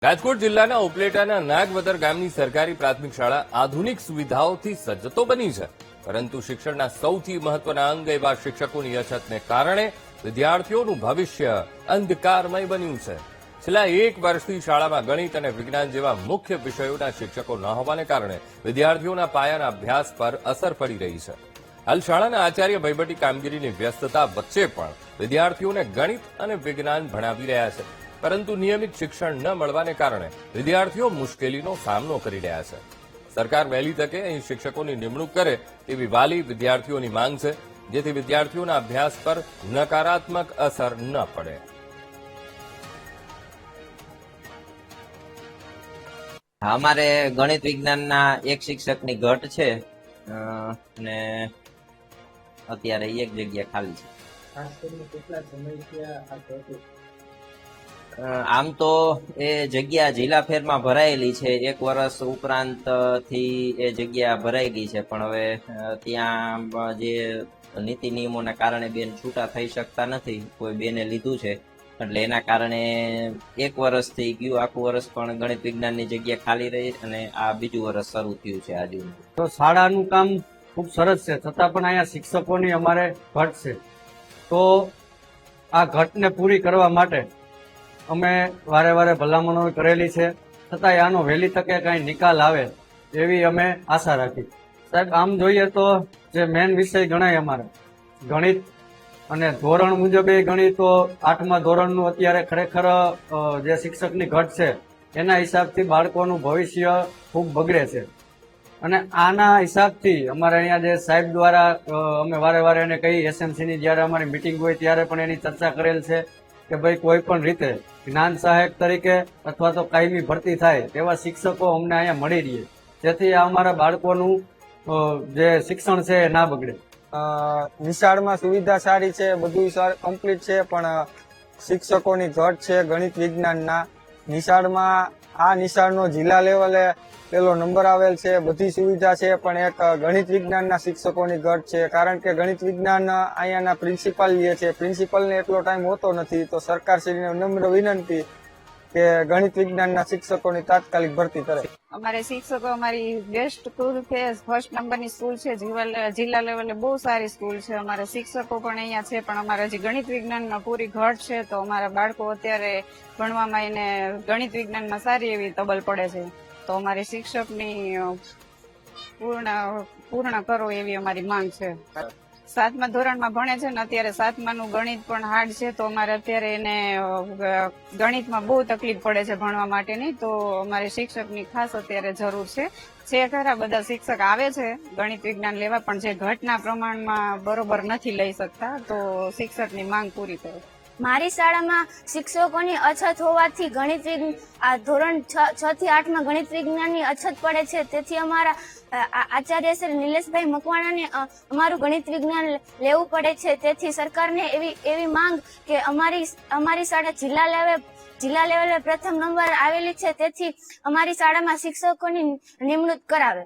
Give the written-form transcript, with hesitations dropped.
રાજકોટ જિલ્લાના ઉપલેટાના નાગવદર ગામની સરકારી પ્રાથમિક શાળા આધુનિક સુવિધાઓથી સજ્જ તો બની છે, પરંતુ શિક્ષણના સૌથી મહત્વના અંગ એવા શિક્ષકોની અછતને કારણે વિદ્યાર્થીઓનું ભવિષ્ય અંધકારમય બન્યું છે. છેલ્લા એક વર્ષથી શાળામાં ગણિત અને વિજ્ઞાન જેવા મુખ્ય વિષયોના શિક્ષકો ન હોવાને કારણે વિદ્યાર્થીઓના પાયાના અભ્યાસ પર અસર પડી રહી છે. હાલ શાળાના આચાર્ય વહીવટી કામગીરીની વ્યસ્તતા વચ્ચે પણ વિદ્યાર્થીઓને ગણિત અને વિજ્ઞાન ભણાવી રહ્યા છે, પરંતુ નિયમિત શિક્ષણ ન મળવાને કારણે વિદ્યાર્થીઓ મુશ્કેલીનો સામનો કરી રહ્યા છે. સરકાર વહેલી તકે અહીં શિક્ષકોની નિમણૂક કરે તેવી વાલી વિદ્યાર્થીઓની માંગ છે, જેથી વિદ્યાર્થીઓના અભ્યાસ પર નકારાત્મક અસર ન પડે. અમારે ગણિત વિજ્ઞાનના એક શિક્ષકની ઘટ છે અને અત્યારે એક જગ્યા ખાલી છે. ખાસ કરીને કેટલા સમયથી આ ઘટ? આમ તો એ જગ્યા જિલ્લા ફેરમાં ભરાયેલી છે, એક વર્ષ ઉપરાંત થી એ જગ્યા ભરાયેલી છે, પણ હવે ત્યાં જે નીતિ નિયમોના કારણે બેન છૂટા થઈ શકતા નથી. કોઈ બેને લીધું છે એટલે એના કારણે એક વર્ષ થઈ ગયું, આખું વર્ષ પણ ગણિત વિજ્ઞાનની જગ્યા ખાલી રહી અને આ બીજું વર્ષ શરૂ થયું છે આજુ. તો શાળાનું કામ ખૂબ સરસ છે, છતાં પણ અહીંયા શિક્ષકોની અમારે ઘટ છે. તો આ ઘટને પૂરી કરવા માટે અમે વારે વારે ભલામણો કરેલી છે, છતાંય આનો વહેલી તકે કાંઈ નિકાલ આવે એવી અમે આશા રાખી. સાહેબ, આમ જોઈએ તો જે મેન વિષય ગણાય અમારે ગણિત, અને ધોરણ મુજબ એ ગણિતો 8મા ધોરણનું અત્યારે ખરેખર જે શિક્ષકની ઘટ છે એના હિસાબથી બાળકોનું ભવિષ્ય ખૂબ બગડે છે. અને આના હિસાબથી અમારે અહીંયા જે સાહેબ દ્વારા અમે વારે વારે એને કહી, એસએમસીની જ્યારે અમારી મિટિંગ હોય ત્યારે પણ એની ચર્ચા કરેલ છે કે ભાઈ કોઈ પણ રીતે જ્ઞાન સહાયક તરીકે અથવા તો કાયમી ભરતી થાય તેવા શિક્ષકો અમને અહીંયા મળી રહે, જેથી આ અમારા બાળકોનું જે શિક્ષણ છે એ ના બગડે. નિશાળમાં સુવિધા સારી છે, બધું કમ્પ્લીટ છે, પણ શિક્ષકોની ઘટ છે ગણિત વિજ્ઞાનના. નિશાળમાં આ નિશાળનો જિલ્લા લેવલે પેલો નંબર આવેલ છે, બધી સુવિધા છે, પણ એક ગણિત વિજ્ઞાનના શિક્ષકોની ઘટ છે. કારણ કે ગણિત વિજ્ઞાન અહીંયાના પ્રિન્સિપાલ લે છે, પ્રિન્સિપલને એટલો ટાઈમ હોતો નથી. તો સરકારશ્રીને નમ્ર વિનંતી કે ગણિત વિજ્ઞાનના શિક્ષકોની તાત્કાલિક ભરતી કરે. અમારે શિક્ષકો, અમારી બેસ્ટ સ્કૂલ છે, ફર્સ્ટ નંબરની સ્કૂલ છે, જિલ્લા લેવલે બહુ સારી સ્કૂલ છે. અમારા શિક્ષકો પણ અહીંયા છે, પણ અમારે હજી ગણિત વિજ્ઞાનમાં પૂરી ઘટ છે. તો અમારા બાળકો અત્યારે ભણવામાં એને ગણિત વિજ્ઞાનમાં સારી એવી તબલ પડે છે. તો અમારી શિક્ષકની પૂર્ણ કરો એવી અમારી માંગ છે. 7મા ધોરણમાં ભણે છે ને અત્યારે 7માનું ગણિત પણ હાર્ડ છે, તો અમારે અત્યારે એને ગણિતમાં બહુ તકલીફ પડે છે ભણવા માટેની. તો અમારે શિક્ષકની ખાસ અત્યારે જરૂર છે. ખરા બધા શિક્ષક આવે છે ગણિત વિજ્ઞાન લેવા, પણ જે ઘટના પ્રમાણમાં બરોબર નથી લઈ શકતા, તો શિક્ષકની માંગ પૂરી કરો. મારી શાળામાં શિક્ષકોની અછત હોવાથી ગણિત ધોરણ 6 થી 8માં ગણિત વિજ્ઞાનની અછત પડે છે. તેથી અમારા આચાર્ય શ્રી નિલેશભાઈ મકવાણાને અમારું ગણિત વિજ્ઞાન લેવું પડે છે. તેથી સરકારને એવી માંગ કે અમારી શાળા જિલ્લા લેવલે પ્રથમ નંબર આવેલી છે, તેથી અમારી શાળામાં શિક્ષકોની નિમણૂક કરાવે.